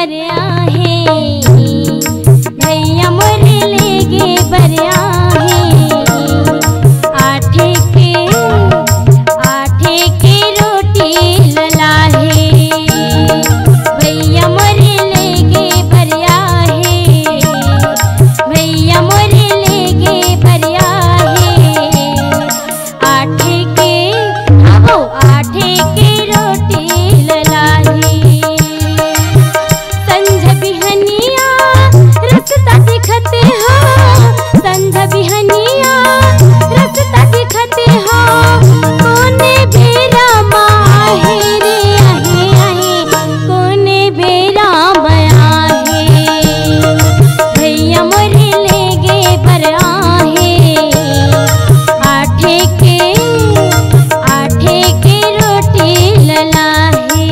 बरिया है भैया मोरे लेगे बरिया है आठे के रोटी लला है भैया मोरे लेगे बरिया है भैया मोरे लेगे बरिया है आठे के रोटी लला है संझ बिहनिया रस्ता दिखते हो संझ बिहनिया रस्ता दिखते हो कोने बेरा माहे रे आहे आहे कोने बेरा माया है भैया मोरे लेगे बरिया है आठे के रोटी लला है।